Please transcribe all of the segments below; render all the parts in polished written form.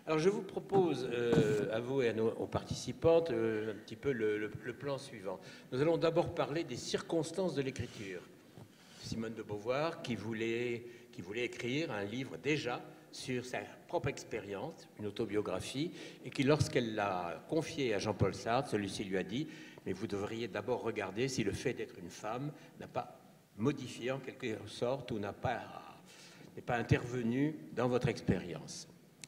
Alors je vous propose, à vous et aux participantes, un petit peu le plan suivant. Nous allons d'abord parler des circonstances de l'écriture. Simone de Beauvoir qui voulait écrire un livre déjà sur sa propre expérience, une autobiographie, et qui, lorsqu'elle l'a confié à Jean-Paul Sartre, celui-ci lui a dit « Mais vous devriez d'abord regarder si le fait d'être une femme n'a pas modifié en quelque sorte ou n'est pas intervenu dans votre expérience. »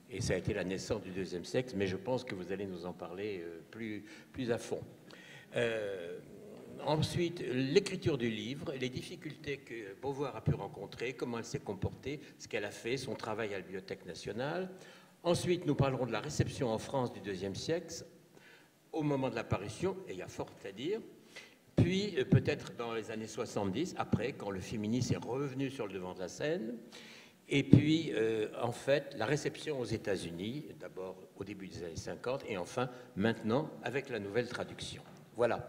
Et ça a été la naissance du deuxième sexe, mais je pense que vous allez nous en parler plus à fond. Ensuite, l'écriture du livre, les difficultés que Beauvoir a pu rencontrer, comment elle s'est comportée, ce qu'elle a fait, son travail à la Bibliothèque nationale. Ensuite, nous parlerons de la réception en France du deuxième sexe, au moment de l'apparition, et il y a fort à dire. Puis, peut-être dans les années 70, après, quand le féminisme est revenu sur le devant de la scène. Et puis, en fait, la réception aux États-Unis, d'abord au début des années 50, et enfin, maintenant, avec la nouvelle traduction. Voilà.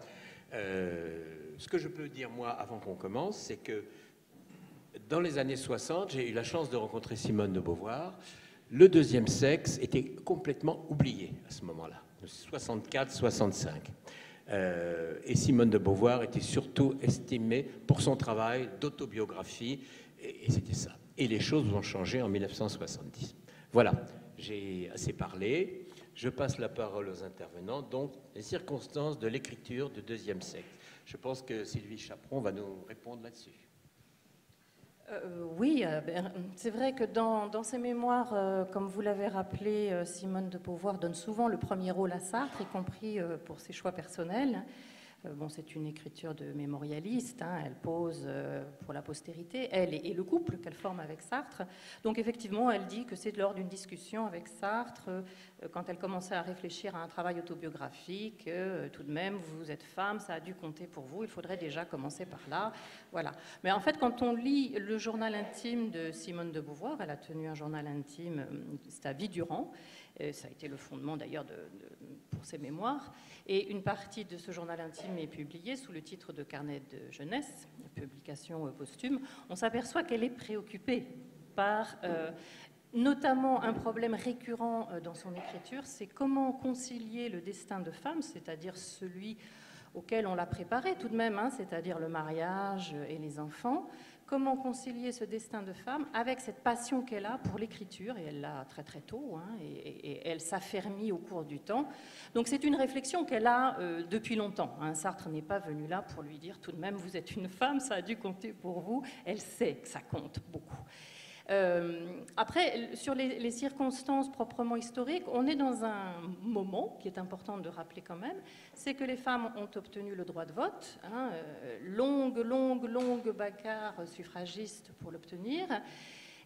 Ce que je peux dire, moi, avant qu'on commence, c'est que dans les années 60, j'ai eu la chance de rencontrer Simone de Beauvoir. Le deuxième sexe était complètement oublié à ce moment-là, 64-65. Et Simone de Beauvoir était surtout estimée pour son travail d'autobiographie, et c'était ça. Et les choses ont changé en 1970. Voilà, j'ai assez parlé. Je passe la parole aux intervenants. Donc, les circonstances de l'écriture du deuxième sexe. Je pense que Sylvie Chaperon va nous répondre là-dessus. Oui, c'est vrai que dans ses mémoires, comme vous l'avez rappelé, Simone de Beauvoir donne souvent le premier rôle à Sartre, y compris pour ses choix personnels. Bon, c'est une écriture de mémorialiste, hein, elle pose pour la postérité, elle et le couple qu'elle forme avec Sartre. Donc effectivement, elle dit que c'est lors d'une discussion avec Sartre, quand elle commençait à réfléchir à un travail autobiographique, tout de même, vous êtes femme, ça a dû compter pour vous, il faudrait déjà commencer par là. Voilà. Mais en fait, quand on lit le journal intime de Simone de Beauvoir, elle a tenu un journal intime sa vie durant, ça a été le fondement d'ailleurs pour ses mémoires. Et une partie de ce journal intime est publiée sous le titre de Carnet de jeunesse, publication posthume. On s'aperçoit qu'elle est préoccupée par notamment un problème récurrent dans son écriture, c'est comment concilier le destin de femme, c'est-à-dire celui auquel on l'a préparé tout de même, hein, c'est-à-dire le mariage et les enfants. Comment concilier ce destin de femme avec cette passion qu'elle a pour l'écriture, et elle l'a très très tôt, hein, et elle s'affermit au cours du temps. Donc c'est une réflexion qu'elle a depuis longtemps. Hein. Sartre n'est pas venu là pour lui dire tout de même vous êtes une femme, ça a dû compter pour vous. Elle sait que ça compte beaucoup. Après, sur les circonstances proprement historiques, on est dans un moment qui est important de rappeler quand même, c'est que les femmes ont obtenu le droit de vote, hein, longue bagarre suffragiste pour l'obtenir,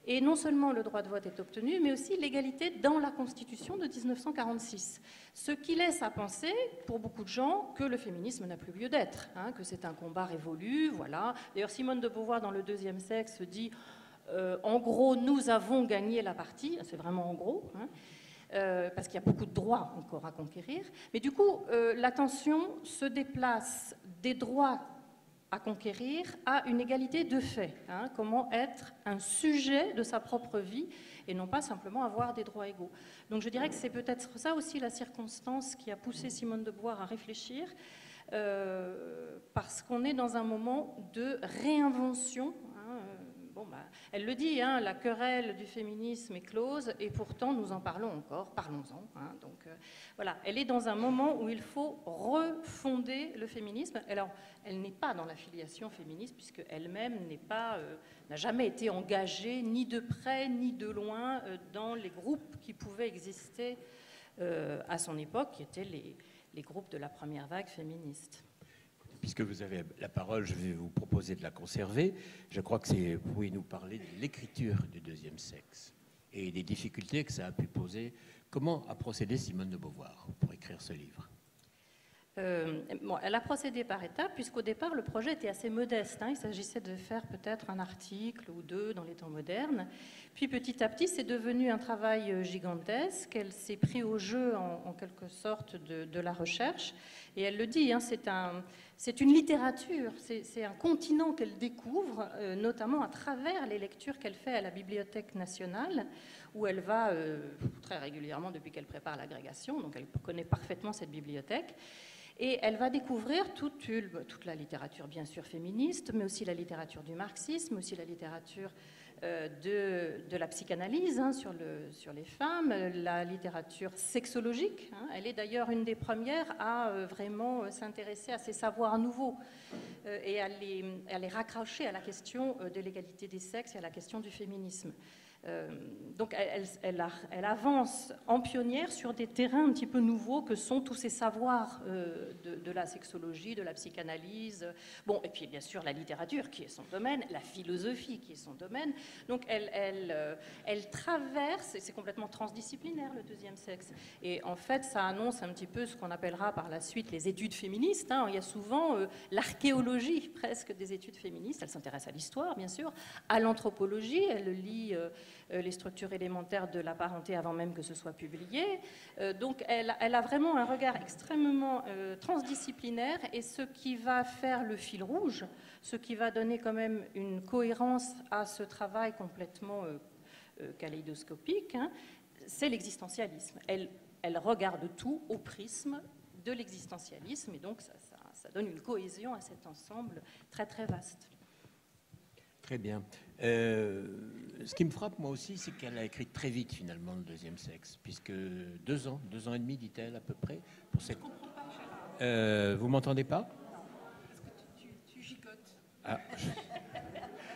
et non seulement le droit de vote est obtenu, mais aussi l'égalité dans la Constitution de 1946, ce qui laisse à penser, pour beaucoup de gens, que le féminisme n'a plus lieu d'être, hein, que c'est un combat révolu, voilà. D'ailleurs, Simone de Beauvoir, dans Le deuxième sexe, dit... en gros, nous avons gagné la partie, c'est vraiment en gros, hein, parce qu'il y a beaucoup de droits encore à conquérir. Mais du coup, l'attention se déplace des droits à conquérir à une égalité de fait. Hein, comment être un sujet de sa propre vie et non pas simplement avoir des droits égaux. Donc je dirais que c'est peut-être ça aussi la circonstance qui a poussé Simone de Beauvoir à réfléchir, parce qu'on est dans un moment de réinvention. Hein, bon, bah, elle le dit, hein, la querelle du féminisme est close, et pourtant nous en parlons encore, parlons-en. Hein, donc voilà, elle est dans un moment où il faut refonder le féminisme. Alors, elle n'est pas dans l'affiliation féministe, puisqu'elle-même n'a jamais été engagée, ni de près ni de loin, dans les groupes qui pouvaient exister à son époque, qui étaient les groupes de la première vague féministe. Puisque vous avez la parole, je vais vous proposer de la conserver. Je crois que vous pouvez nous parler de l'écriture du deuxième sexe et des difficultés que ça a pu poser. Comment a procédé Simone de Beauvoir pour écrire ce livre ? Bon, elle a procédé par étapes, puisqu'au départ, le projet était assez modeste. Hein. Il s'agissait de faire peut-être un article ou deux dans les temps modernes. Puis petit à petit, c'est devenu un travail gigantesque. Elle s'est pris au jeu, en quelque sorte, de la recherche. Et elle le dit, hein, c'est une littérature, c'est un continent qu'elle découvre, notamment à travers les lectures qu'elle fait à la Bibliothèque nationale, où elle va très régulièrement depuis qu'elle prépare l'agrégation, donc elle connaît parfaitement cette bibliothèque. Et elle va découvrir toute la littérature, bien sûr, féministe, mais aussi la littérature du marxisme, aussi la littérature de la psychanalyse hein, sur les femmes, la littérature sexologique. Hein. Elle est d'ailleurs une des premières à vraiment s'intéresser à ces savoirs nouveaux et à les raccrocher à la question de l'égalité des sexes et à la question du féminisme. Donc elle avance en pionnière sur des terrains un petit peu nouveaux que sont tous ces savoirs de la sexologie, de la psychanalyse, bon, et puis bien sûr la littérature qui est son domaine, la philosophie qui est son domaine. Donc elle traverse, et c'est complètement transdisciplinaire le deuxième sexe. Et en fait ça annonce un petit peu ce qu'on appellera par la suite les études féministes. Hein. Il y a souvent l'archéologie presque des études féministes. Elle s'intéresse à l'histoire bien sûr, à l'anthropologie, elle lit les structures élémentaires de la parenté avant même que ce soit publié. Donc elle a vraiment un regard extrêmement transdisciplinaire, et ce qui va faire le fil rouge, ce qui va donner quand même une cohérence à ce travail complètement kaléidoscopique, hein, c'est l'existentialisme. Elle regarde tout au prisme de l'existentialisme, et donc ça donne une cohésion à cet ensemble très très vaste. Très bien. Ce qui me frappe, moi aussi, c'est qu'elle a écrit très vite, finalement, le deuxième sexe, puisque 2 ans et demi, dit-elle, à peu près. Pour cette... vous m'entendez pas? Non, parce que tu gigotes. Ah.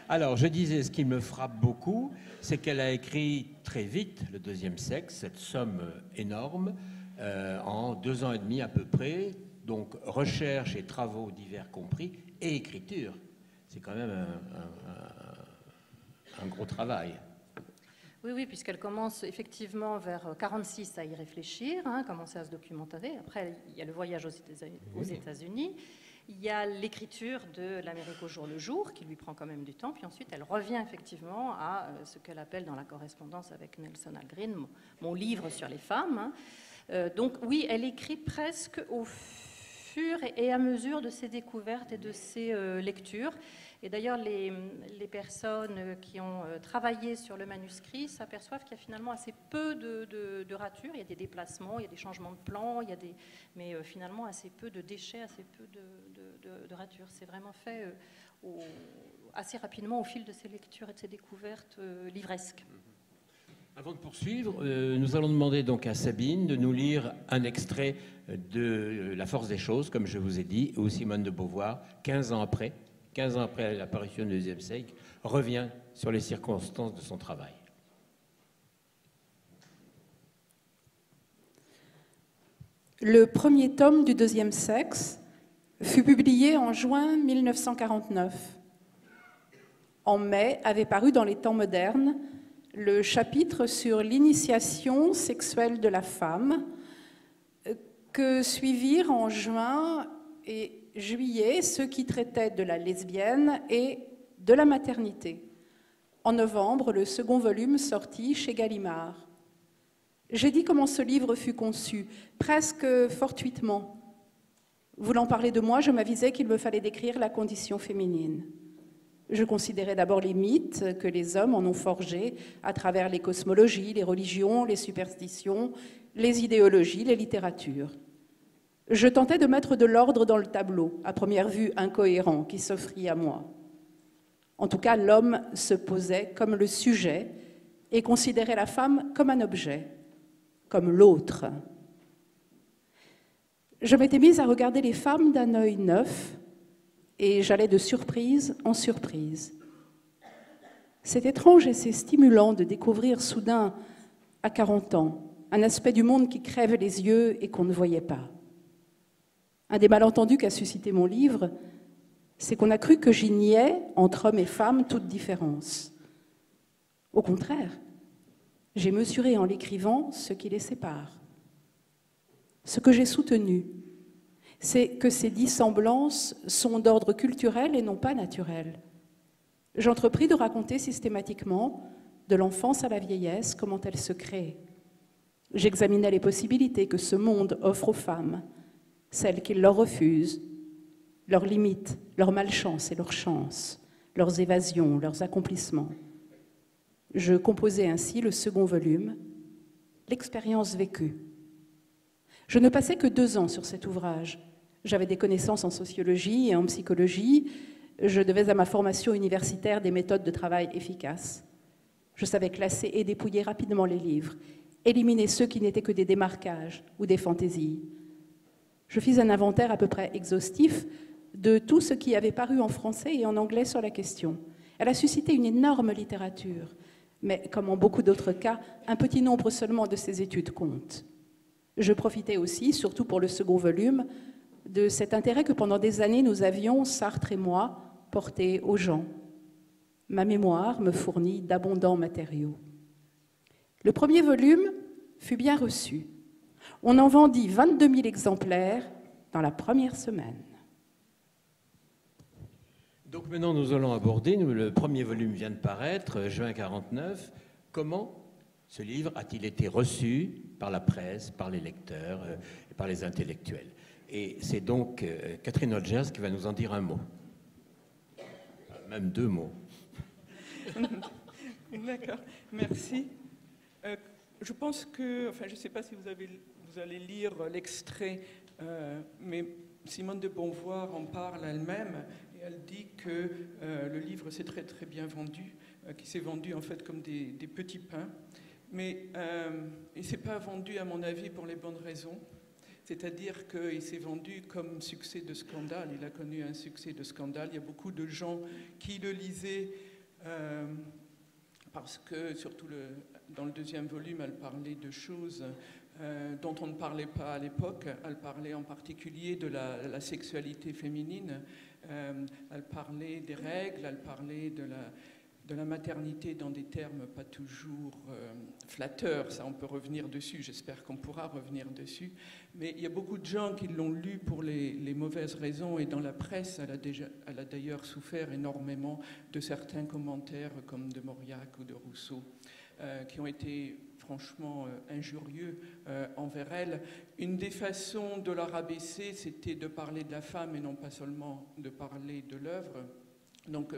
Alors, je disais, ce qui me frappe beaucoup, c'est qu'elle a écrit très vite le deuxième sexe, cette somme énorme, en 2 ans et demi à peu près, donc recherche et travaux divers compris, et écriture. C'est quand même un gros travail. Oui, puisqu'elle commence effectivement vers 1946 à y réfléchir, hein, commencer à se documenter. Après, il y a le voyage aux États-Unis, il y a l'écriture de l'Amérique au jour le jour, qui lui prend quand même du temps, puis ensuite elle revient effectivement à ce qu'elle appelle dans la correspondance avec Nelson Algren, mon livre sur les femmes. Hein. Donc oui, elle écrit presque au fur et à mesure de ses découvertes et de ses lectures. Et d'ailleurs, les personnes qui ont travaillé sur le manuscrit s'aperçoivent qu'il y a finalement assez peu de ratures. Il y a des déplacements, il y a des changements de plan, mais finalement assez peu de déchets, assez peu de ratures. C'est vraiment fait assez rapidement au fil de ces lectures et de ces découvertes livresques. Avant de poursuivre, nous allons demander donc à Sabine de nous lire un extrait de La force des choses, comme je vous ai dit, où Simone de Beauvoir, 15 ans après l'apparition du deuxième sexe, revient sur les circonstances de son travail. Le premier tome du deuxième sexe fut publié en juin 1949. En mai avait paru dans les Temps modernes le chapitre sur l'initiation sexuelle de la femme, que suivirent en juin et juillet ceux qui traitaient de la lesbienne et de la maternité. En novembre, le second volume sortit chez Gallimard. J'ai dit comment ce livre fut conçu, presque fortuitement. Voulant parler de moi, je m'avisais qu'il me fallait décrire la condition féminine. Je considérais d'abord les mythes que les hommes en ont forgés à travers les cosmologies, les religions, les superstitions, les idéologies, les littératures. Je tentais de mettre de l'ordre dans le tableau, à première vue incohérent, qui s'offrit à moi. En tout cas, l'homme se posait comme le sujet et considérait la femme comme un objet, comme l'autre. Je m'étais mise à regarder les femmes d'un œil neuf et j'allais de surprise en surprise. C'est étrange et c'est stimulant de découvrir soudain, à 40 ans, un aspect du monde qui crève les yeux et qu'on ne voyait pas. Un des malentendus qu'a suscité mon livre, c'est qu'on a cru que j'y niais, entre hommes et femmes, toute différence. Au contraire, j'ai mesuré en l'écrivant ce qui les sépare. Ce que j'ai soutenu, c'est que ces dissemblances sont d'ordre culturel et non pas naturel. J'entrepris de raconter systématiquement, de l'enfance à la vieillesse, comment elle se crée. J'examinais les possibilités que ce monde offre aux femmes, celles qu'il leur refuse, leurs limites, leurs malchances et leurs chances, leurs évasions, leurs accomplissements. Je composai ainsi le second volume, L'expérience vécue. Je ne passais que 2 ans sur cet ouvrage. J'avais des connaissances en sociologie et en psychologie. Je devais à ma formation universitaire des méthodes de travail efficaces. Je savais classer et dépouiller rapidement les livres, éliminer ceux qui n'étaient que des démarquages ou des fantaisies. Je fis un inventaire à peu près exhaustif de tout ce qui avait paru en français et en anglais sur la question. Elle a suscité une énorme littérature, mais comme en beaucoup d'autres cas, un petit nombre seulement de ces études comptent. Je profitais aussi, surtout pour le second volume, de cet intérêt que pendant des années nous avions, Sartre et moi, porté aux gens. Ma mémoire me fournit d'abondants matériaux. Le premier volume fut bien reçu. On en vendit 22 000 exemplaires dans la première semaine. Donc maintenant, nous allons aborder, le premier volume vient de paraître, juin 1949. Comment ce livre a-t-il été reçu par la presse, par les lecteurs et par les intellectuels? Et c'est donc Catherine Hodgers qui va nous en dire un mot. Même 2 mots. D'accord, merci. Je pense que, enfin, je ne sais pas si vous allez lire l'extrait, mais Simone de Beauvoir en parle elle-même. Elle dit que le livre s'est très très bien vendu, qu'il s'est vendu en fait comme des petits pains, mais il ne s'est pas vendu à mon avis pour les bonnes raisons, c'est-à-dire qu'il s'est vendu comme succès de scandale, il a connu un succès de scandale, il y a beaucoup de gens qui le lisaient parce que, surtout dans le deuxième volume, elle parlait de choses dont on ne parlait pas à l'époque. Elle parlait en particulier de la sexualité féminine, elle parlait des règles, elle parlait de la maternité dans des termes pas toujours flatteurs. Ça, on peut revenir dessus, j'espère qu'on pourra revenir dessus. Mais il y a beaucoup de gens qui l'ont lu pour les mauvaises raisons, et dans la presse, elle a d'ailleurs souffert énormément de certains commentaires comme de Mauriac ou de Rousseau, qui ont été franchement injurieux envers elle. Une des façons de la rabaisser, c'était de parler de la femme et non pas seulement de parler de l'œuvre. Donc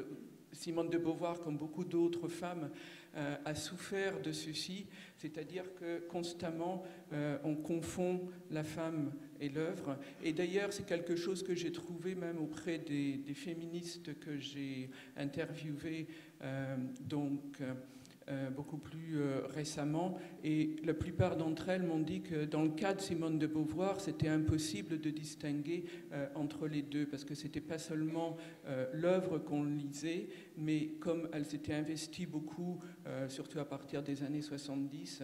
Simone de Beauvoir, comme beaucoup d'autres femmes, a souffert de ceci, c'est-à-dire que constamment on confond la femme et l'œuvre. Et d'ailleurs, c'est quelque chose que j'ai trouvé même auprès des féministes que j'ai interviewées, beaucoup plus récemment, et la plupart d'entre elles m'ont dit que dans le cas de Simone de Beauvoir, c'était impossible de distinguer entre les deux, parce que c'était pas seulement l'œuvre qu'on lisait, mais comme elle s'était investie beaucoup, surtout à partir des années 70,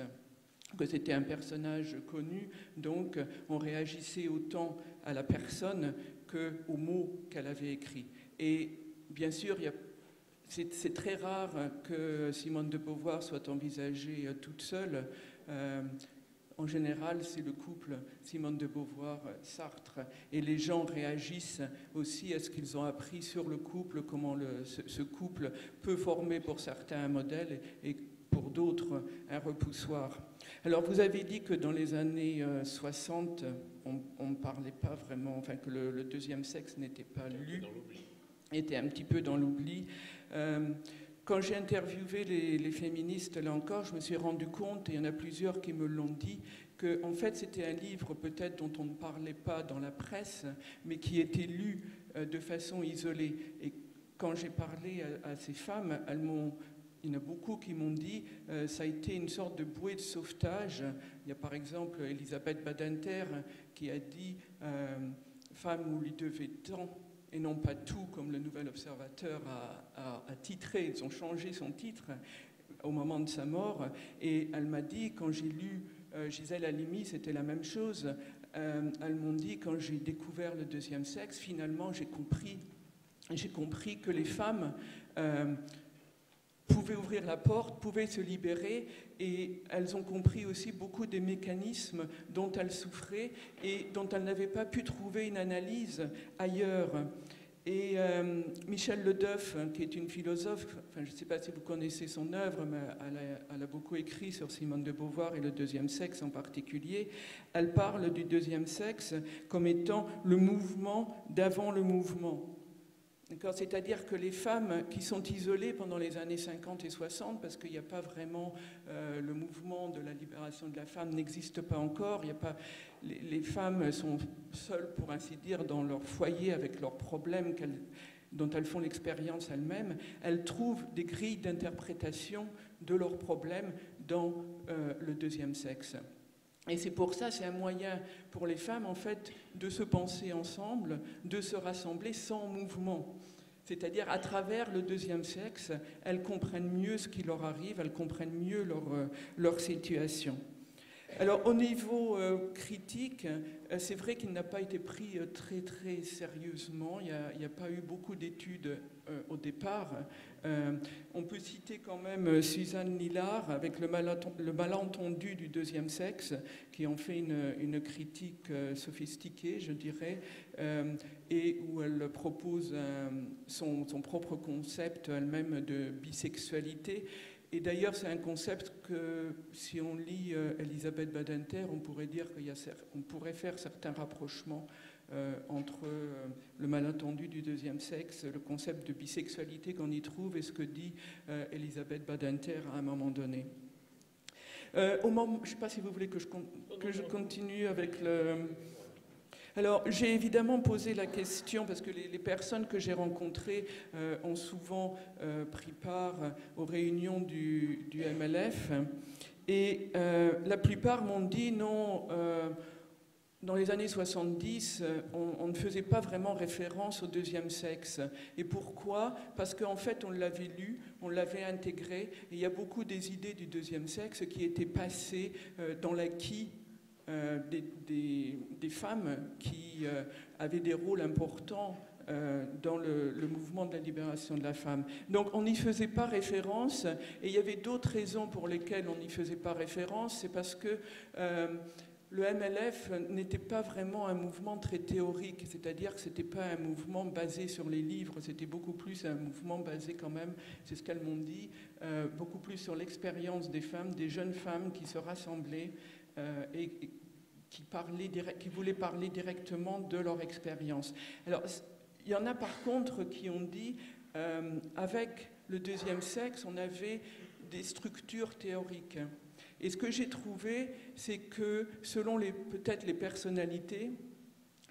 que c'était un personnage connu, donc on réagissait autant à la personne qu'aux mots qu'elle avait écrits. Et bien sûr, c'est très rare que Simone de Beauvoir soit envisagée toute seule. En général, c'est le couple Simone de Beauvoir-Sartre. Et les gens réagissent aussi à ce qu'ils ont appris sur le couple, comment ce couple peut former pour certains un modèle et pour d'autres un repoussoir. Alors, vous avez dit que dans les années 60, on ne parlait pas vraiment, enfin que le deuxième sexe n'était pas lu, était un petit peu dans l'oubli. Quand j'ai interviewé les féministes, là encore, je me suis rendu compte, et il y en a plusieurs qui me l'ont dit, qu'en fait c'était un livre peut-être dont on ne parlait pas dans la presse, mais qui était lu de façon isolée. Et quand j'ai parlé à ces femmes, il y en a beaucoup qui m'ont dit ça a été une sorte de bouée de sauvetage. Il y a par exemple Elisabeth Badinter qui a dit femme, vous lui devez tant et non pas tout, comme le Nouvel Observateur a titré. Ils ont changé son titre au moment de sa mort. Et elle m'a dit, quand j'ai lu Gisèle Halimi, c'était la même chose. Elles m'ont dit, quand j'ai découvert le deuxième sexe, finalement, j'ai compris que les femmes pouvaient ouvrir la porte, pouvaient se libérer, et elles ont compris aussi beaucoup des mécanismes dont elles souffraient et dont elles n'avaient pas pu trouver une analyse ailleurs. Et Michel Ledeuf, qui est une philosophe, enfin, je ne sais pas si vous connaissez son œuvre, mais elle a beaucoup écrit sur Simone de Beauvoir et le deuxième sexe en particulier. Elle parle du deuxième sexe comme étant le mouvement d'avant le mouvement. C'est-à-dire que les femmes qui sont isolées pendant les années 50 et 60, parce qu'il n'y a pas vraiment le mouvement de la libération de la femme n'existe pas encore, il y a pas, les femmes sont seules, pour ainsi dire, dans leur foyer avec leurs problèmes dont elles font l'expérience elles-mêmes. Elles trouvent des grilles d'interprétation de leurs problèmes dans le deuxième sexe. Et c'est pour ça, c'est un moyen pour les femmes, en fait, de se penser ensemble, de se rassembler sans mouvement. C'est-à-dire, à travers le deuxième sexe, elles comprennent mieux ce qui leur arrive, elles comprennent mieux leur situation. Alors, au niveau critique, c'est vrai qu'il n'a pas été pris très, très sérieusement. Il n'y a pas eu beaucoup d'études au départ. On peut citer quand même Suzanne Lillard avec le malentendu du deuxième sexe, qui en fait une critique sophistiquée, je dirais, et où elle propose son propre concept elle-même de bisexualité. Et d'ailleurs, c'est un concept que, si on lit Elisabeth Badinter, on pourrait dire qu'on pourrait faire certains rapprochements entre le malentendu du deuxième sexe, le concept de bisexualité qu'on y trouve et ce que dit Elisabeth Badinter à un moment donné. Je ne sais pas si vous voulez que je continue avec le... Alors, j'ai évidemment posé la question, parce que les personnes que j'ai rencontrées ont souvent pris part aux réunions du MLF, et la plupart m'ont dit non, dans les années 70, on ne faisait pas vraiment référence au deuxième sexe. Et pourquoi? Parce qu'en fait, on l'avait lu, on l'avait intégré, et il y a beaucoup des idées du deuxième sexe qui étaient passées dans l'acquis des femmes qui avaient des rôles importants dans le mouvement de la libération de la femme. Donc on n'y faisait pas référence, et il y avait d'autres raisons pour lesquelles on n'y faisait pas référence. C'est parce que le MLF n'était pas vraiment un mouvement très théorique, c'est-à-dire que ce n'était pas un mouvement basé sur les livres, c'était beaucoup plus un mouvement basé quand même, c'est ce qu'elles m'ont dit, beaucoup plus sur l'expérience des femmes, des jeunes femmes qui se rassemblaient et qui voulaient parler directement de leur expérience. Alors, il y en a par contre qui ont dit, avec le deuxième sexe, on avait des structures théoriques. Et ce que j'ai trouvé, c'est que selon peut-être les personnalités,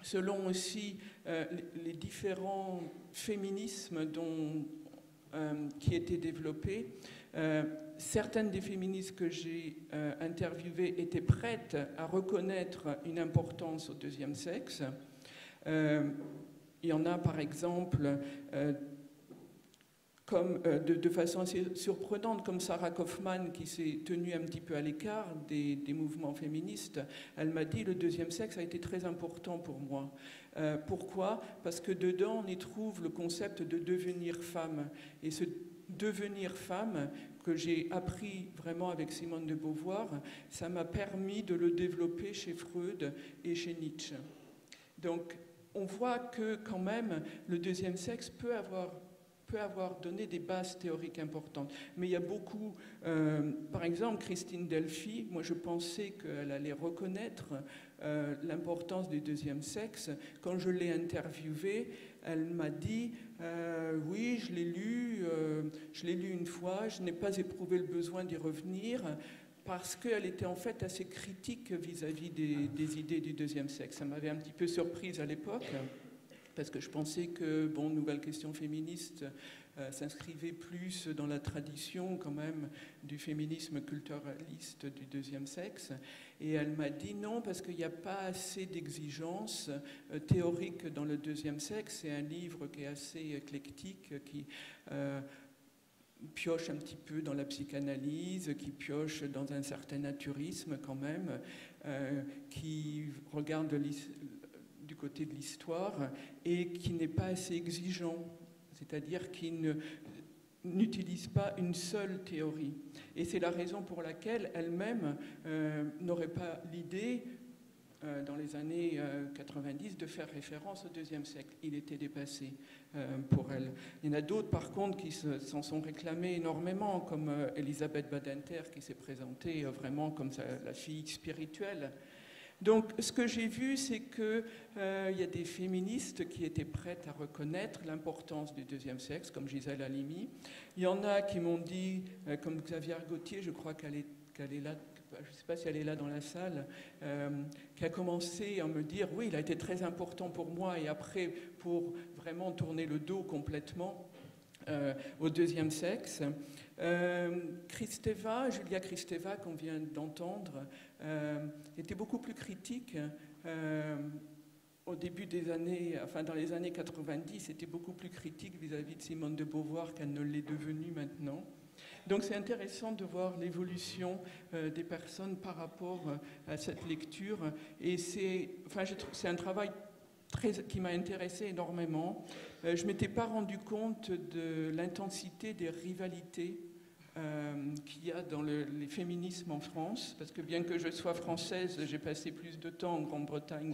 selon aussi les différents féminismes qui étaient développés, certaines des féministes que j'ai interviewées étaient prêtes à reconnaître une importance au deuxième sexe. Il y en a par exemple de façon assez surprenante, comme Sarah Kaufmann, qui s'est tenue un petit peu à l'écart des mouvements féministes. Elle m'a dit: le deuxième sexe a été très important pour moi. Pourquoi? Parce que dedans, on y trouve le concept de devenir femme. Et ce devenir femme, que j'ai appris vraiment avec Simone de Beauvoir, ça m'a permis de le développer chez Freud et chez Nietzsche. Donc, on voit que quand même, le deuxième sexe peut avoir donné des bases théoriques importantes. Mais il y a beaucoup, par exemple, Christine Delphi, moi je pensais qu'elle allait reconnaître l'importance du deuxième sexe. Quand je l'ai interviewée, elle m'a dit oui, je l'ai lu une fois, je n'ai pas éprouvé le besoin d'y revenir, parce qu'elle était en fait assez critique vis-à-vis des idées du deuxième sexe. Ça m'avait un petit peu surprise à l'époque, parce que je pensais que, Nouvelle Question féministe s'inscrivait plus dans la tradition quand même du féminisme culturaliste du deuxième sexe. Et elle m'a dit non, parce qu'il n'y a pas assez d'exigences théoriques dans le deuxième sexe. C'est un livre qui est assez éclectique, qui pioche un petit peu dans la psychanalyse, qui pioche dans un certain naturisme quand même, qui regarde du côté de l'histoire et qui n'est pas assez exigeant, c'est-à-dire qui n'utilise pas une seule théorie. Et c'est la raison pour laquelle elle-même n'aurait pas l'idée, dans les années 90, de faire référence au deuxième siècle. Il était dépassé pour elle. Il y en a d'autres, par contre, qui s'en sont réclamés énormément, comme Elisabeth Badinter, qui s'est présentée vraiment comme la fille spirituelle Donc, ce que j'ai vu, c'est qu'il y a des féministes qui étaient prêtes à reconnaître l'importance du deuxième sexe, comme Gisèle Halimi. Il y en a qui m'ont dit, comme Xavier Gauthier, je crois qu'elle est là, je ne sais pas si elle est là dans la salle, qui a commencé à me dire, oui, il a été très important pour moi, et après, pour vraiment tourner le dos complètement au deuxième sexe. Julia Kristeva, qu'on vient d'entendre, était beaucoup plus critique. Au début des années, enfin dans les années 90, était beaucoup plus critique vis-à-vis de Simone de Beauvoir qu'elle ne l'est devenue maintenant. Donc c'est intéressant de voir l'évolution des personnes par rapport à cette lecture. Et c'est un travail qui m'a intéressé énormément. Je ne m'étais pas rendu compte de l'intensité des rivalités qu'il y a dans les féminismes en France, parce que bien que je sois française, j'ai passé plus de temps en Grande-Bretagne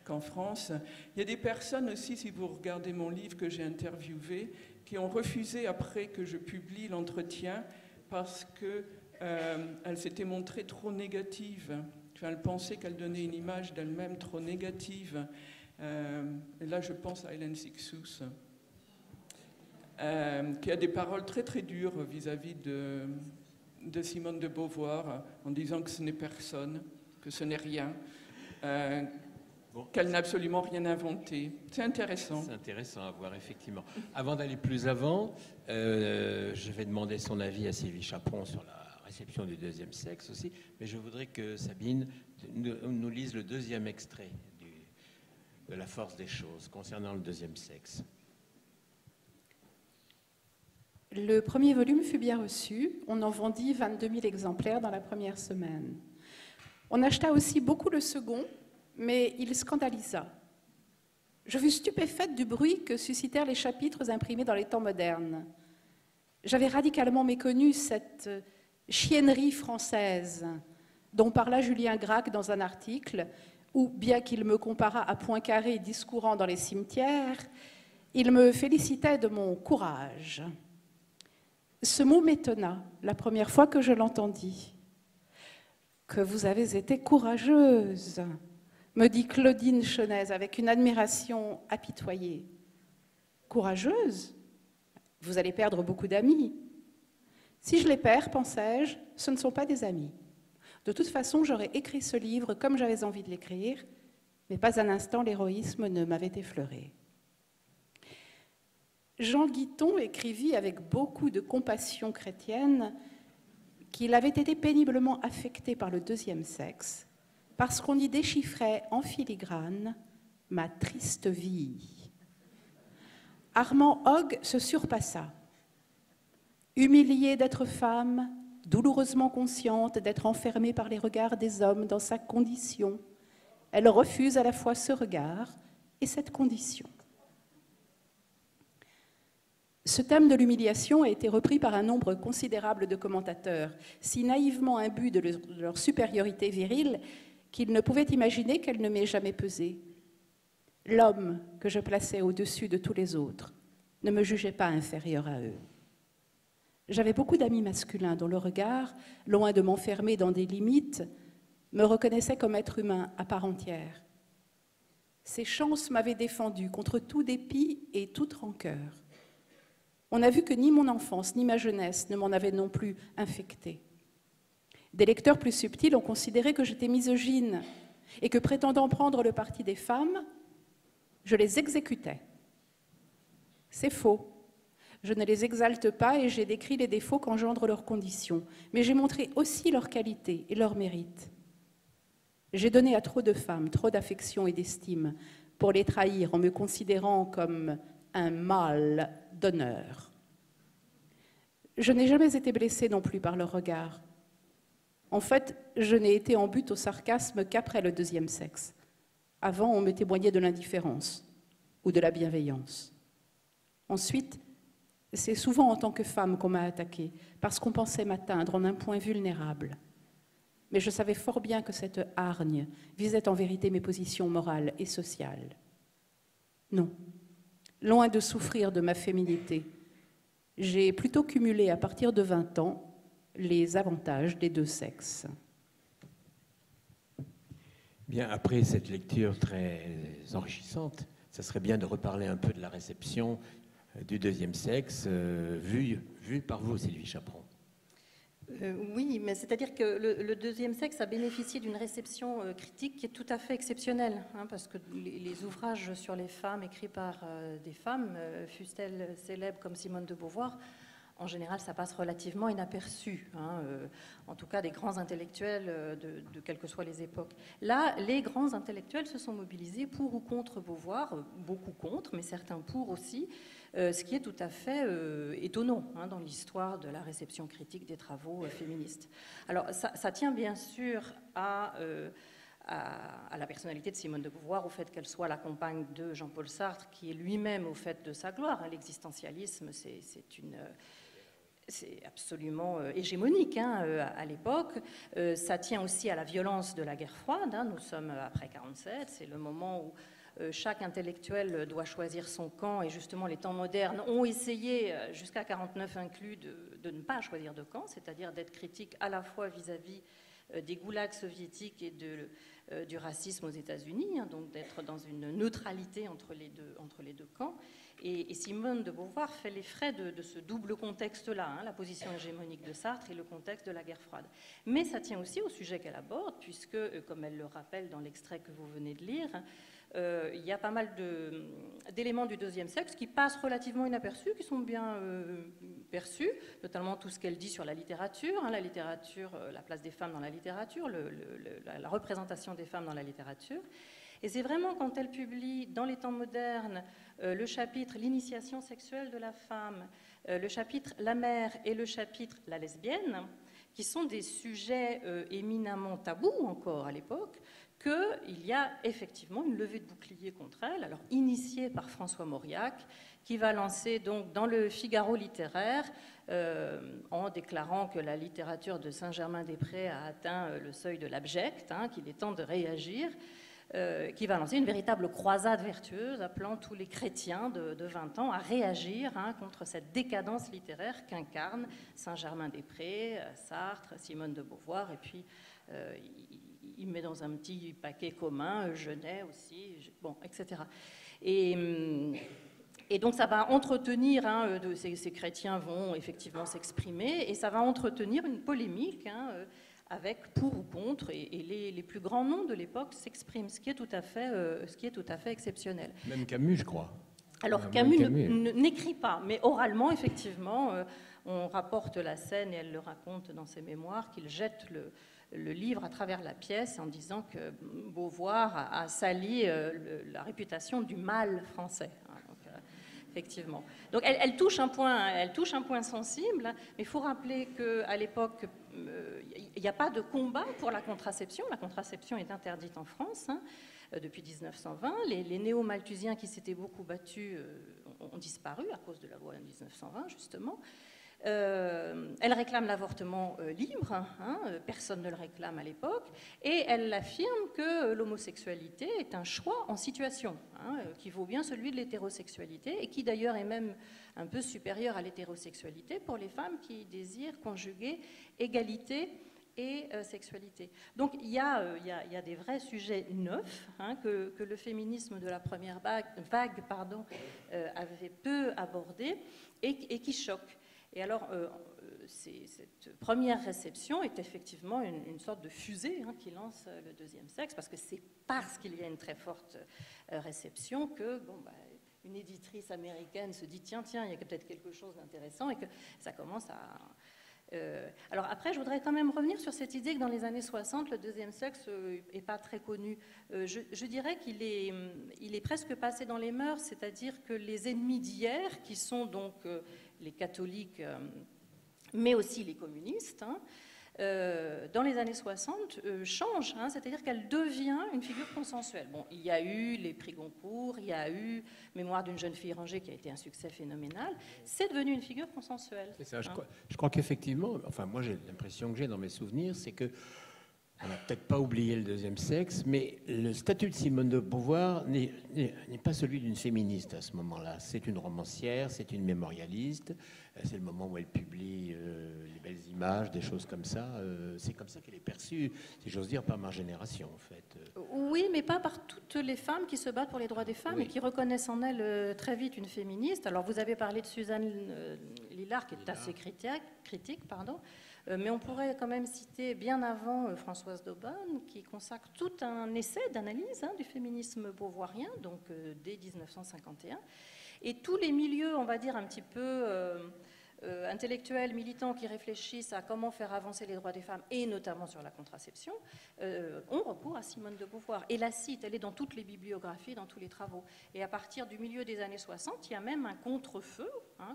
qu'en France. Il y a des personnes aussi, si vous regardez mon livre que j'ai interviewé, qui ont refusé après que je publie l'entretien parce qu'elle s'était montrée trop négative. Enfin, elle pensait qu'elle donnait une image d'elle-même trop négative. Et là, je pense à Hélène Sixous, qui a des paroles très très dures vis-à-vis de Simone de Beauvoir, en disant que ce n'est personne, que ce n'est rien, qu'elle n'a absolument rien inventé. C'est intéressant. C'est intéressant à voir, effectivement. Avant d'aller plus avant, je vais demander son avis à Sylvie Chaperon sur la réception du deuxième sexe aussi, mais je voudrais que Sabine nous lise le deuxième extrait de La force des choses concernant le deuxième sexe. Le premier volume fut bien reçu. On en vendit 22 000 exemplaires dans la première semaine. On acheta aussi beaucoup le second, mais il scandalisa. Je fus stupéfaite du bruit que suscitèrent les chapitres imprimés dans les temps modernes. J'avais radicalement méconnu cette chiennerie française dont parla Julien Gracq dans un article où, bien qu'il me comparât à Poincaré discourant dans les cimetières, il me félicitait de mon courage. Ce mot m'étonna la première fois que je l'entendis. « Que vous avez été courageuse !» me dit Claudine Chenaise avec une admiration apitoyée. « Courageuse ? Vous allez perdre beaucoup d'amis. » Si je les perds, pensais-je, ce ne sont pas des amis. De toute façon, j'aurais écrit ce livre comme j'avais envie de l'écrire, mais pas un instant l'héroïsme ne m'avait effleuré. Jean Guiton écrivit avec beaucoup de compassion chrétienne qu'il avait été péniblement affecté par le deuxième sexe parce qu'on y déchiffrait en filigrane « ma triste vie ». Armand Hogg se surpassa. Humiliée d'être femme, douloureusement consciente d'être enfermée par les regards des hommes dans sa condition, elle refuse à la fois ce regard et cette condition. Ce thème de l'humiliation a été repris par un nombre considérable de commentateurs, si naïvement imbus de leur supériorité virile qu'ils ne pouvaient imaginer qu'elle ne m'ait jamais pesé. L'homme que je plaçais au-dessus de tous les autres ne me jugeait pas inférieur à eux. J'avais beaucoup d'amis masculins dont le regard, loin de m'enfermer dans des limites, me reconnaissait comme être humain à part entière. Ces chances m'avaient défendu contre tout dépit et toute rancœur. On a vu que ni mon enfance ni ma jeunesse ne m'en avaient non plus infectée. Des lecteurs plus subtils ont considéré que j'étais misogyne et que, prétendant prendre le parti des femmes, je les exécutais. C'est faux. Je ne les exalte pas et j'ai décrit les défauts qu'engendrent leurs conditions, mais j'ai montré aussi leurs qualités et leurs mérites. J'ai donné à trop de femmes trop d'affection et d'estime pour les trahir en me considérant comme un mâle d'honneur. Je n'ai jamais été blessée non plus par leur regard. En fait, je n'ai été en butte au sarcasme qu'après le deuxième sexe. Avant, on me témoignait de l'indifférence ou de la bienveillance. Ensuite, c'est souvent en tant que femme qu'on m'a attaquée, parce qu'on pensait m'atteindre en un point vulnérable. Mais je savais fort bien que cette hargne visait en vérité mes positions morales et sociales. Non, loin de souffrir de ma féminité, j'ai plutôt cumulé à partir de 20 ans les avantages des deux sexes. Bien, après cette lecture très enrichissante, ça serait bien de reparler un peu de la réception du deuxième sexe, vue par vous, Sylvie Chaperon. Oui, mais c'est-à-dire que le deuxième sexe a bénéficié d'une réception critique qui est tout à fait exceptionnelle, hein, parce que les ouvrages sur les femmes écrits par des femmes, fussent-elles célèbres comme Simone de Beauvoir, en général, ça passe relativement inaperçu, hein, en tout cas des grands intellectuels de quelles que soient les époques. Là, les grands intellectuels se sont mobilisés pour ou contre Beauvoir, beaucoup contre, mais certains pour aussi, ce qui est tout à fait étonnant, hein, dans l'histoire de la réception critique des travaux féministes. Alors, ça tient bien sûr à la personnalité de Simone de Beauvoir, au fait qu'elle soit la compagne de Jean-Paul Sartre, qui est lui-même au fait de sa gloire. L'existentialisme, c'est absolument hégémonique, hein, à l'époque. Ça tient aussi à la violence de la guerre froide, hein. Nous sommes après 1947, c'est le moment où chaque intellectuel doit choisir son camp, et justement les temps modernes ont essayé, jusqu'à 1949 inclus, de ne pas choisir de camp, c'est-à-dire d'être critique à la fois vis-à-vis des goulags soviétiques et du racisme aux États-Unis, hein, donc d'être dans une neutralité entre les deux camps. Et Simone de Beauvoir fait les frais de ce double contexte-là, hein, la position hégémonique de Sartre et le contexte de la guerre froide. Mais ça tient aussi au sujet qu'elle aborde, puisque, comme elle le rappelle dans l'extrait que vous venez de lire, il y a pas mal d'éléments du deuxième sexe qui passent relativement inaperçus, qui sont bien perçus, notamment tout ce qu'elle dit sur la littérature, hein, la place des femmes dans la littérature, la représentation des femmes dans la littérature. Et c'est vraiment quand elle publie dans les temps modernes le chapitre « L'initiation sexuelle de la femme », le chapitre « La mère » et le chapitre « La lesbienne », qui sont des sujets éminemment tabous encore à l'époque, qu'il y a effectivement une levée de bouclier contre elle, alors initiée par François Mauriac, qui va lancer donc dans le Figaro littéraire, en déclarant que la littérature de Saint-Germain-des-Prés a atteint le seuil de l'abject, hein, qu'il est temps de réagir, qui va lancer une véritable croisade vertueuse, appelant tous les chrétiens de 20 ans à réagir, hein, contre cette décadence littéraire qu'incarne Saint-Germain-des-Prés, Sartre, Simone de Beauvoir, et puis il met dans un petit paquet commun Genet aussi, bon, etc. Et donc ça va entretenir, hein, ces chrétiens vont effectivement s'exprimer, et ça va entretenir une polémique, hein, avec pour ou contre, et les plus grands noms de l'époque s'expriment, ce qui est tout à fait exceptionnel. Même Camus, je crois. Alors Camus n'écrit pas, mais oralement, effectivement, on rapporte la scène, et elle le raconte dans ses mémoires, qu'il jette le livre à travers la pièce en disant que Beauvoir a sali la réputation du mal français. Effectivement. Donc elle touche un point sensible, mais il faut rappeler qu'à l'époque, il n'y a pas de combat pour la contraception. La contraception est interdite en France, hein, depuis 1920. Les néo-malthusiens qui s'étaient beaucoup battus ont disparu à cause de la loi de 1920, justement. Elle réclame l'avortement libre, hein, personne ne le réclame à l'époque, et elle affirme que l'homosexualité est un choix en situation, hein, qui vaut bien celui de l'hétérosexualité, et qui d'ailleurs est même un peu supérieur à l'hétérosexualité pour les femmes qui désirent conjuguer égalité et sexualité. Donc il y a des vrais sujets neufs, hein, que le féminisme de la première vague avait peu abordé et qui choquent. Et alors, cette première réception est effectivement une sorte de fusée, hein, qui lance le deuxième sexe, parce que c'est parce qu'il y a une très forte réception que une éditrice américaine se dit tiens, il y a peut-être quelque chose d'intéressant, et que ça commence à... Alors après, je voudrais quand même revenir sur cette idée que dans les années 60, le deuxième sexe n'est pas très connu. Je dirais qu'il est presque passé dans les mœurs, c'est-à-dire que les ennemis d'hier, qui sont donc les catholiques, mais aussi les communistes, hein, dans les années 60, change, hein, c'est-à-dire qu'elle devient une figure consensuelle. Bon, il y a eu les prix Goncourt, il y a eu Mémoire d'une jeune fille rangée qui a été un succès phénoménal. C'est devenu une figure consensuelle. C'est ça, hein. Je crois qu'effectivement, enfin moi j'ai l'impression que j'ai dans mes souvenirs, c'est que on n'a peut-être pas oublié le deuxième sexe, mais le statut de Simone de Beauvoir n'est pas celui d'une féministe à ce moment-là. C'est une romancière, c'est une mémorialiste. C'est le moment où elle publie Les Belles des images, des choses comme ça. C'est comme ça qu'elle est perçue, si j'ose dire, par ma génération, en fait. Oui, mais pas par toutes les femmes qui se battent pour les droits des femmes et qui reconnaissent en elle très vite une féministe. Alors, vous avez parlé de Suzanne Lillard, qui est assez critique, mais on pourrait quand même citer bien avant Françoise d'Aubonne, qui consacre tout un essai d'analyse du féminisme beauvoirien, donc dès 1951. Et tous les milieux, on va dire, un petit peu intellectuels, militants qui réfléchissent à comment faire avancer les droits des femmes, et notamment sur la contraception, ont recours à Simone de Beauvoir. Et la cite, elle est dans toutes les bibliographies, dans tous les travaux. Et à partir du milieu des années 60, il y a même un contre-feu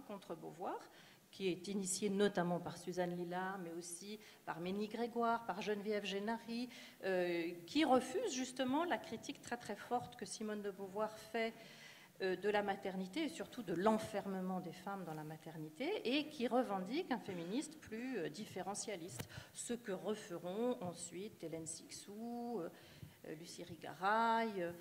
contre Beauvoir, qui est initié notamment par Suzanne Lillard, mais aussi par Ménie Grégoire, par Geneviève Génary, qui refuse justement la critique très très forte que Simone de Beauvoir fait de la maternité et surtout de l'enfermement des femmes dans la maternité, et qui revendique un féministe plus différentialiste, ce que referont ensuite Hélène Cixous, Lucie Rigaraille,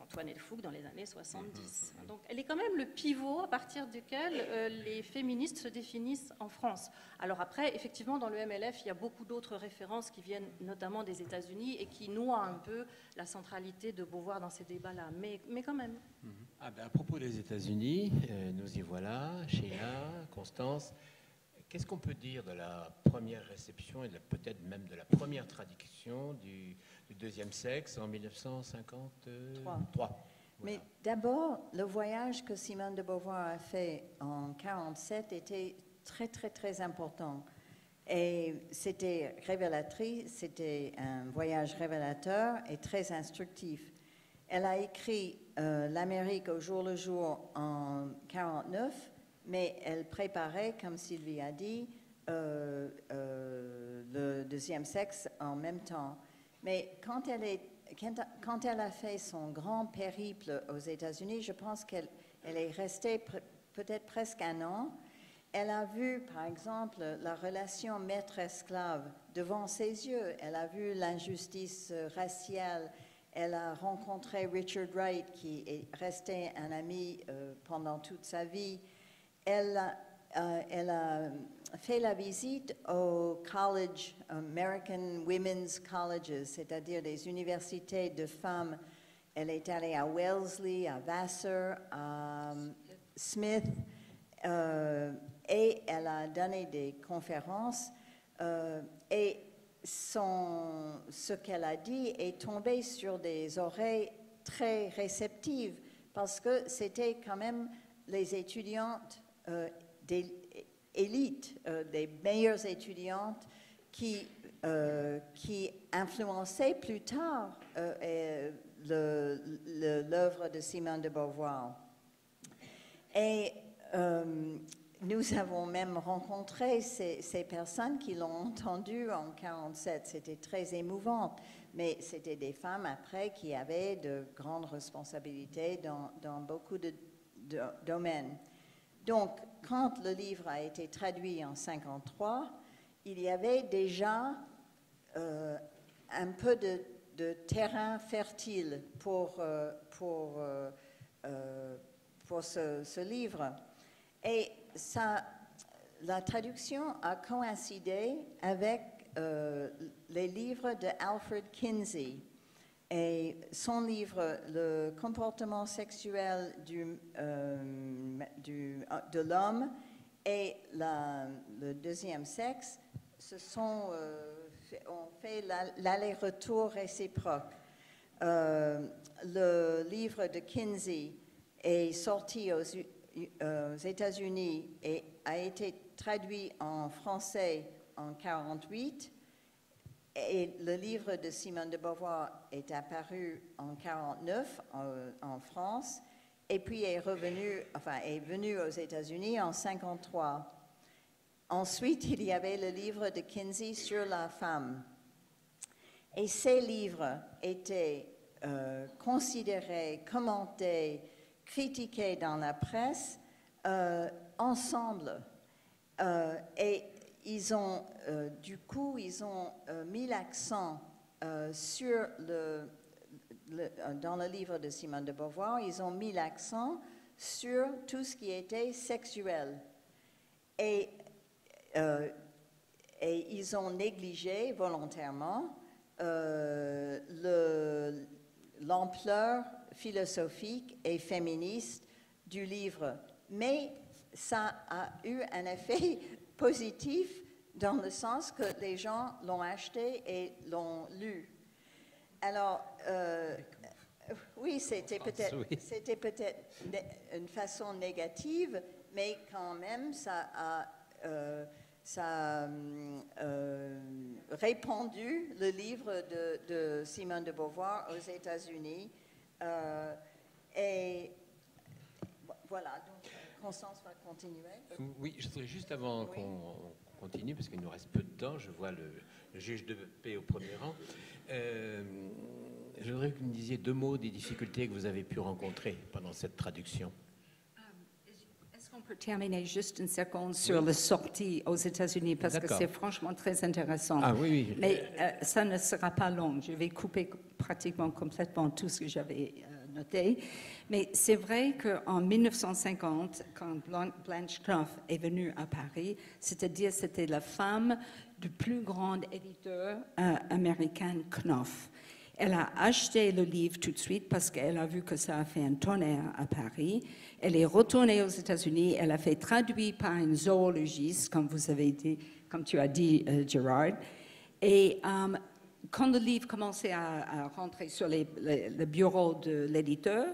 Antoine Elfouque dans les années 70. Donc elle est quand même le pivot à partir duquel les féministes se définissent en France. Alors après, effectivement, dans le MLF, il y a beaucoup d'autres références qui viennent notamment des États-Unis et qui noient un peu la centralité de Beauvoir dans ces débats-là, mais quand même. Ah ben, à propos des États-Unis, nous y voilà, Sheila, Constance. Qu'est-ce qu'on peut dire de la première réception et peut-être même de la première traduction du deuxième sexe en 1953 ? Voilà. Mais d'abord, le voyage que Simone de Beauvoir a fait en 1947 était très, très, très important. Et c'était révélatrice, c'était un voyage révélateur et très instructif. Elle a écrit L'Amérique au jour le jour en 1949, mais elle préparait, comme Sylvie a dit, le deuxième sexe en même temps. Mais quand elle a fait son grand périple aux États-Unis, je pense qu'elle est restée peut-être presque un an. Elle a vu, par exemple, la relation maître-esclave devant ses yeux. Elle a vu l'injustice raciale. Elle a rencontré Richard Wright, qui est resté un ami pendant toute sa vie. Elle a fait la visite au college, American Women's Colleges, c'est-à-dire des universités de femmes. Elle est allée à Wellesley, à Vassar, à Smith, et elle a donné des conférences. Et ce qu'elle a dit est tombé sur des oreilles très réceptives, parce que c'était quand même les étudiantes d'élite, des meilleures étudiantes qui influençaient plus tard l'œuvre de Simone de Beauvoir. Et nous avons même rencontré ces personnes qui l'ont entendu en 1947. C'était très émouvant, mais c'était des femmes après qui avaient de grandes responsabilités dans beaucoup de domaines. Donc, quand le livre a été traduit en 1953, il y avait déjà un peu de terrain fertile pour ce livre. Et la traduction a coïncidé avec les livres de Alfred Kinsey. Et son livre, Le comportement sexuel de l'homme et le deuxième sexe, ont fait l'aller-retour réciproque. Le livre de Kinsey est sorti aux États-Unis et a été traduit en français en 1948. Et le livre de Simone de Beauvoir est apparu en 1949 en France, et puis est venu aux États-Unis en 1953. Ensuite, il y avait le livre de Kinsey sur la femme. Et ces livres étaient considérés, commentés, critiqués dans la presse ensemble. Et ils ont, ils ont mis l'accent sur dans le livre de Simone de Beauvoir, ils ont mis l'accent sur tout ce qui était sexuel. Et et ils ont négligé volontairement l'ampleur philosophique et féministe du livre. Mais ça a eu un effet positif dans le sens que les gens l'ont acheté et l'ont lu. Alors, oui, c'était peut-être une façon négative, mais quand même, ça a répandu le livre de Simone de Beauvoir aux États-Unis. Et voilà, donc Constance va continuer. Oui, je voudrais juste avant qu'on continue, parce qu'il nous reste peu de temps, je vois le juge de paix au premier rang. Je voudrais que vous me disiez 2 mots des difficultés que vous avez pu rencontrer pendant cette traduction. Est-ce qu'on peut terminer juste une seconde sur la sortie aux États-Unis, parce que c'est franchement très intéressant. Ah oui, oui. Mais ça ne sera pas long. Je vais couper pratiquement complètement tout ce que j'avais noté. Mais c'est vrai qu'en 1950, quand Blanche Knopf est venue à Paris, c'est-à-dire c'était la femme du plus grand éditeur américain Knopf. Elle a acheté le livre tout de suite parce qu'elle a vu que ça a fait un tonnerre à Paris. Elle est retournée aux États-Unis. Elle a fait traduire par une zoologiste, comme vous avez dit, comme tu as dit, Gérard. Et quand le livre commençait à rentrer sur le bureau de l'éditeur,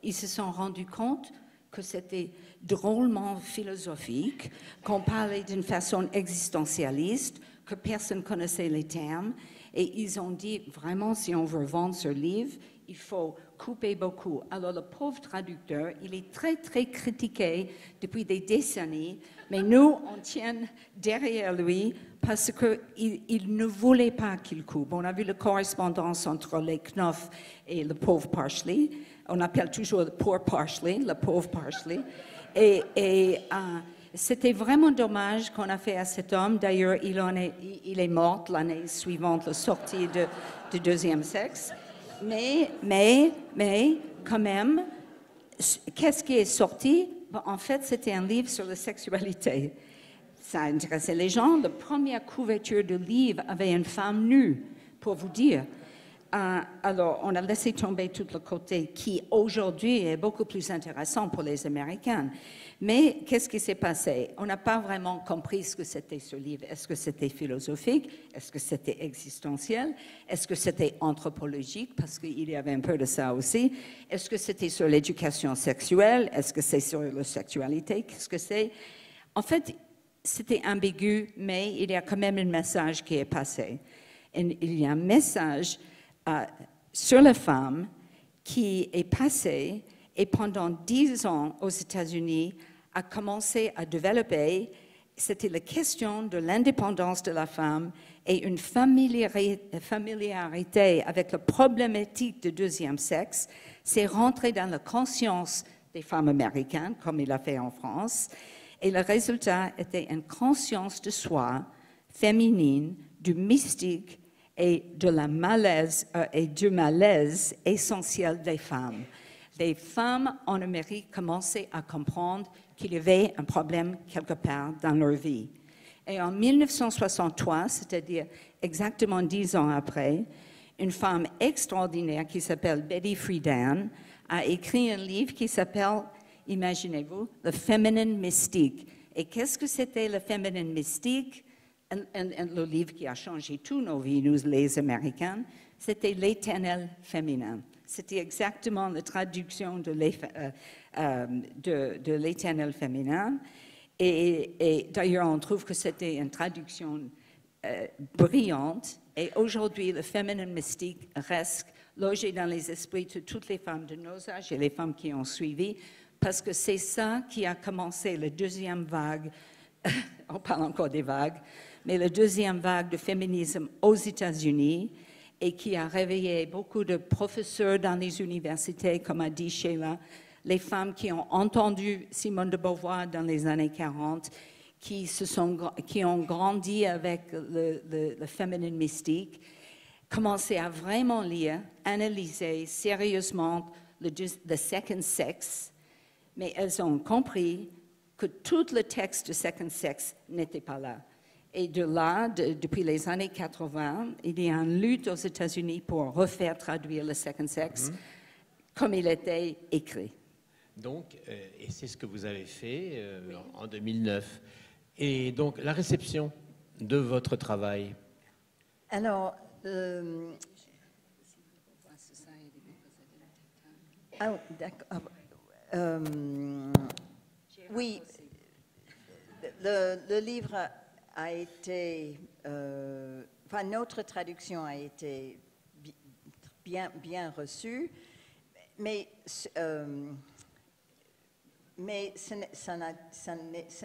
ils se sont rendus compte que c'était drôlement philosophique, qu'on parlait d'une façon existentialiste, que personne connaissait les termes. Et ils ont dit, vraiment, si on veut vendre ce livre, il faut couper beaucoup. Alors, le pauvre traducteur, il est très, très critiqué depuis des décennies, mais nous, on tient derrière lui parce qu'il ne voulait pas qu'il coupe. On a vu la correspondance entre les Knopf et le pauvre Parsley. On appelle toujours le pauvre Parsley, le pauvre Parsley. Et c'était vraiment dommage qu'on a fait à cet homme. D'ailleurs, il est mort l'année suivante, la sortie du deuxième sexe. Mais, quand même, qu'est-ce qui est sorti? En fait, c'était un livre sur la sexualité. Ça intéressait les gens. La première couverture du livre avait une femme nue, pour vous dire. Alors, on a laissé tomber tout le côté qui, aujourd'hui, est beaucoup plus intéressant pour les Américains. Mais qu'est-ce qui s'est passé? On n'a pas vraiment compris ce que c'était ce livre. Est-ce que c'était philosophique? Est-ce que c'était existentiel? Est-ce que c'était anthropologique? Parce qu'il y avait un peu de ça aussi. Est-ce que c'était sur l'éducation sexuelle? Est-ce que c'est sur la sexualité? Qu'est-ce que c'est? En fait, c'était ambigu, mais il y a quand même un message qui est passé. Et il y a un message sur la femme qui est passé et pendant 10 ans aux États-Unis a commencé à développer. C'était la question de l'indépendance de la femme et une familiarité avec la problématique du deuxième sexe. C'est rentré dans la conscience des femmes américaines, comme il a fait en France. Et le résultat était une conscience de soi féminine, du mystique et du malaise essentiel des femmes. Les femmes en Amérique commençaient à comprendre qu'il y avait un problème quelque part dans leur vie. Et en 1963, c'est-à-dire exactement 10 ans après, une femme extraordinaire qui s'appelle Betty Friedan a écrit un livre qui s'appelle, imaginez-vous, Le Feminine Mystique. Et qu'est-ce que c'était le Feminine Mystique? Le livre qui a changé toutes nos vies, nous les Américains, c'était L'éternel féminin. C'était exactement la traduction de l'éternel féminin. Et d'ailleurs, on trouve que c'était une traduction brillante. Et aujourd'hui, le féminin mystique reste logé dans les esprits de toutes les femmes de nos âges et les femmes qui ont suivi, parce que c'est ça qui a commencé la deuxième vague. On parle encore des vagues, mais la deuxième vague de féminisme aux États-Unis, et qui a réveillé beaucoup de professeurs dans les universités, comme a dit Sheila, les femmes qui ont entendu Simone de Beauvoir dans les années 40, qui ont grandi avec le féminin mystique, commencé à vraiment lire, analyser sérieusement le second sexe, mais elles ont compris que tout le texte de Second Sex n'était pas là. Et de là, depuis les années 80, il y a une lutte aux États-Unis pour refaire traduire le Second Sex comme il était écrit. Donc, et c'est ce que vous avez fait en 2009. Et donc, la réception de votre travail. Alors, d'accord. Oui, le livre a été, enfin, notre traduction a été bien reçue, mais ce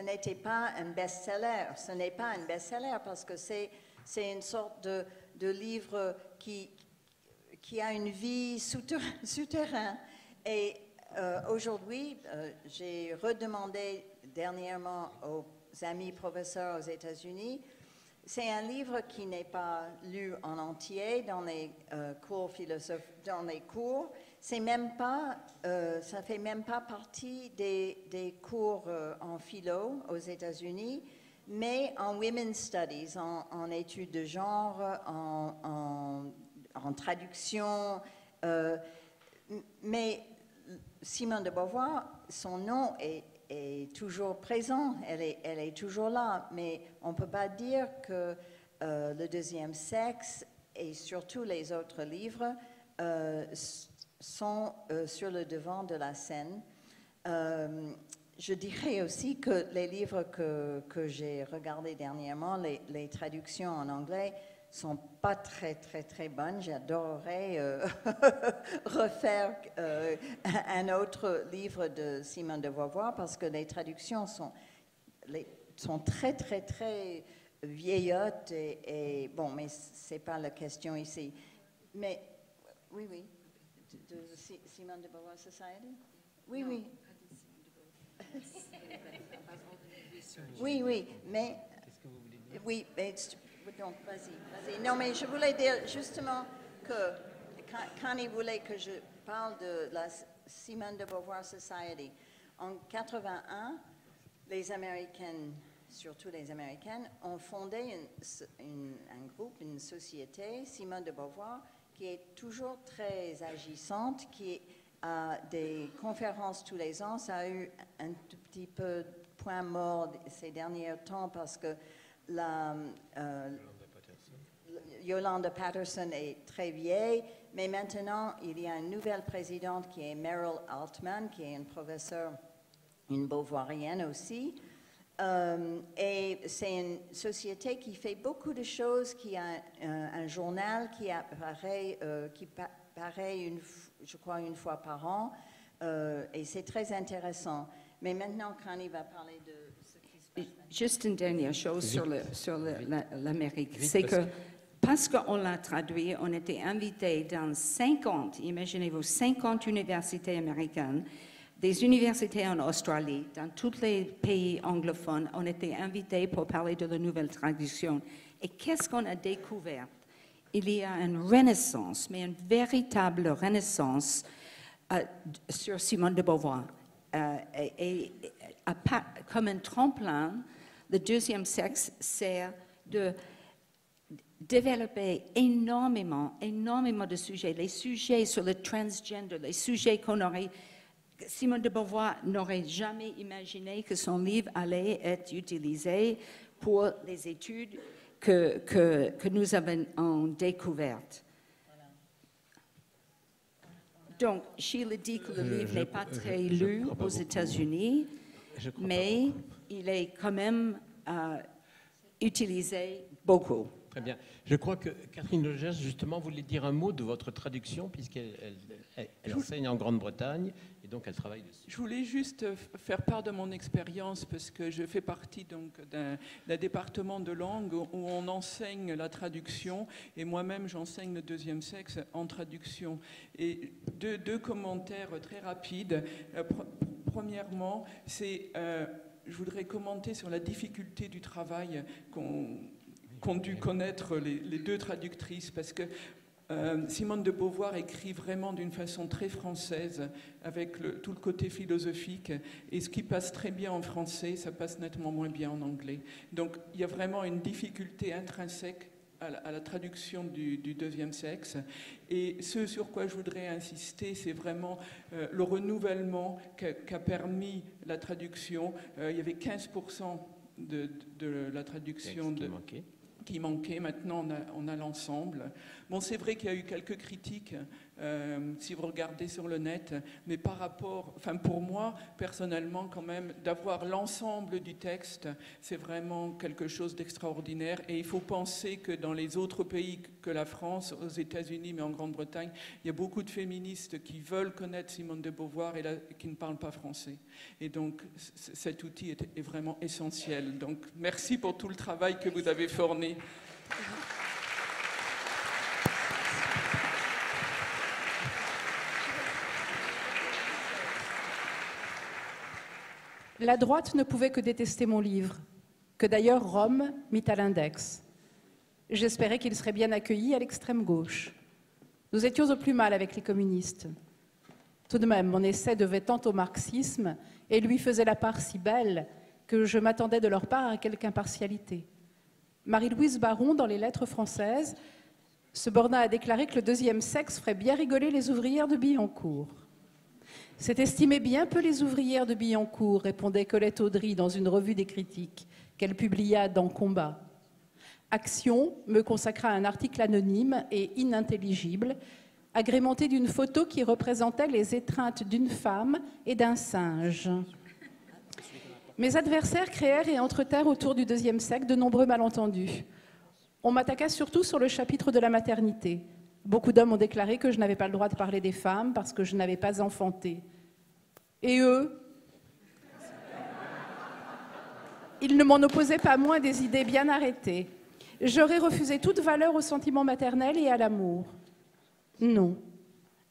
n'était pas un best-seller. Ce n'est pas un best-seller parce que c'est une sorte de livre qui a une vie souterraine. Et aujourd'hui, j'ai redemandé dernièrement aux amis professeurs aux États-Unis. C'est un livre qui n'est pas lu en entier dans les cours philosophiques, dans les cours. C'est même pas, ça fait même pas partie des cours en philo aux États-Unis, mais en women's studies, en études de genre, en traduction. Mais Simone de Beauvoir, son nom est toujours présent, elle est toujours là, mais on ne peut pas dire que le deuxième sexe et surtout les autres livres sont sur le devant de la scène. Je dirais aussi que les livres que j'ai regardés dernièrement, les traductions en anglais, sont pas très bonnes. J'adorerais refaire un autre livre de Simone de Beauvoir parce que les traductions sont très vieillottes et bon, mais c'est pas la question ici. Mais oui, de Simone de Beauvoir Society. Oui. Oui, mais oui, mais donc, vas-y. Non, mais je voulais dire justement que quand il voulait que je parle de la Simone de Beauvoir Society, en 81, les Américaines, surtout les Américaines, ont fondé un groupe, une société, Simone de Beauvoir, qui est toujours très agissante, qui a des conférences tous les ans. Ça a eu un tout petit peu de point mort ces derniers temps parce que Yolanda Patterson est très vieille, mais maintenant, il y a une nouvelle présidente qui est Meryl Altman, qui est une professeure, une beauvoirienne aussi. Et c'est une société qui fait beaucoup de choses, qui a un journal qui paraît, je crois, une fois par an, et c'est très intéressant. Mais maintenant, Connie va parler de ce qui se passe. Juste une dernière chose sur l'Amérique, c'est que parce qu'on l'a traduit, on était invité dans 50, imaginez-vous, 50 universités américaines, des universités en Australie, dans tous les pays anglophones, on était invités pour parler de la nouvelle traduction. Et qu'est-ce qu'on a découvert? Il y a une renaissance, mais une véritable renaissance sur Simone de Beauvoir. Comme un tremplin, le deuxième sexe sert de développer énormément de sujets, les sujets sur le transgender, les sujets qu'on aurait... Simone de Beauvoir n'aurait jamais imaginé que son livre allait être utilisé pour les études que nous avons découvertes. Donc, Sheila dit que le livre n'est pas très lu aux États-Unis, mais il est quand même utilisé beaucoup. Très bien. Je crois que Catherine Legers, justement, voulait dire un mot de votre traduction, puisqu'elle enseigne en Grande-Bretagne, et donc elle travaille dessus. Je voulais juste faire part de mon expérience, parce que je fais partie d'un département de langue où on enseigne la traduction, et moi-même j'enseigne le deuxième sexe en traduction. Et deux commentaires très rapides. Premièrement, je voudrais commenter sur la difficulté du travail qu'ont dû connaître les deux traductrices, parce que Simone de Beauvoir écrit vraiment d'une façon très française, avec tout le côté philosophique, et ce qui passe très bien en français, ça passe nettement moins bien en anglais. Donc il y a vraiment une difficulté intrinsèque à la traduction du deuxième sexe. Et ce sur quoi je voudrais insister, c'est vraiment le renouvellement qu'a permis la traduction. Il y avait 15% de la traduction qui manquait. Maintenant, on a l'ensemble. Bon, c'est vrai qu'il y a eu quelques critiques, si vous regardez sur le net, mais par rapport, enfin pour moi, personnellement, quand même, d'avoir l'ensemble du texte, c'est vraiment quelque chose d'extraordinaire. Et il faut penser que dans les autres pays que la France, aux États-Unis, mais en Grande-Bretagne, il y a beaucoup de féministes qui veulent connaître Simone de Beauvoir et qui ne parlent pas français. Et donc, cet outil est vraiment essentiel. Donc, merci pour tout le travail que vous avez fourni. La droite ne pouvait que détester mon livre, que d'ailleurs Rome mit à l'index. J'espérais qu'il serait bien accueilli à l'extrême gauche. Nous étions au plus mal avec les communistes. Tout de même, mon essai devait tant au marxisme et lui faisait la part si belle que je m'attendais de leur part à quelque impartialité. Marie-Louise Baron, dans les Lettres françaises, se borna à déclarer que le deuxième sexe ferait bien rigoler les ouvrières de Billancourt. C'est estimer bien peu les ouvrières de Billancourt, répondait Colette Audry dans une revue des critiques qu'elle publia dans Combat. Action me consacra un article anonyme et inintelligible, agrémenté d'une photo qui représentait les étreintes d'une femme et d'un singe. Mes adversaires créèrent et entretinrent autour du deuxième sexe de nombreux malentendus. On m'attaqua surtout sur le chapitre de la maternité. Beaucoup d'hommes ont déclaré que je n'avais pas le droit de parler des femmes parce que je n'avais pas enfanté. Et eux, ils ne m'en opposaient pas moins des idées bien arrêtées. J'aurais refusé toute valeur au sentiment maternel et à l'amour. Non.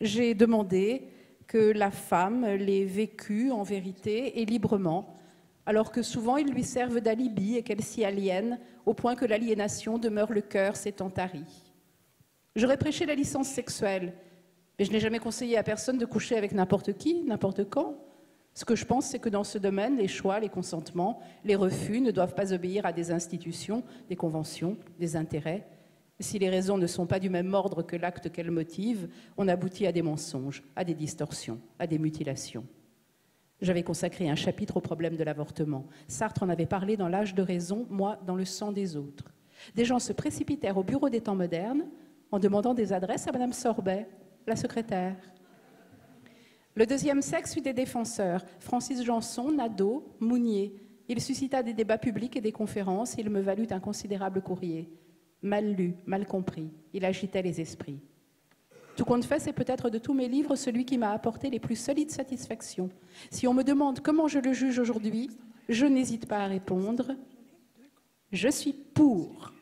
J'ai demandé que la femme l'ait vécu en vérité et librement, alors que souvent ils lui servent d'alibi et qu'elle s'y aliène, au point que l'aliénation demeure le cœur s'étant tari. J'aurais prêché la licence sexuelle, mais je n'ai jamais conseillé à personne de coucher avec n'importe qui, n'importe quand. Ce que je pense, c'est que dans ce domaine, les choix, les consentements, les refus ne doivent pas obéir à des institutions, des conventions, des intérêts. Si les raisons ne sont pas du même ordre que l'acte qu'elles motivent, on aboutit à des mensonges, à des distorsions, à des mutilations. J'avais consacré un chapitre au problème de l'avortement. Sartre en avait parlé dans L'âge de raison, moi dans Le sang des autres. Des gens se précipitèrent au bureau des temps modernes en demandant des adresses à Madame Sorbet, la secrétaire. Le deuxième sexe eut des défenseurs, Francis Janson, Nadeau, Mounier. Il suscita des débats publics et des conférences, il me valut un considérable courrier. Mal lu, mal compris, il agitait les esprits. Tout compte fait, c'est peut-être de tous mes livres celui qui m'a apporté les plus solides satisfactions. Si on me demande comment je le juge aujourd'hui, je n'hésite pas à répondre « Je suis pour ».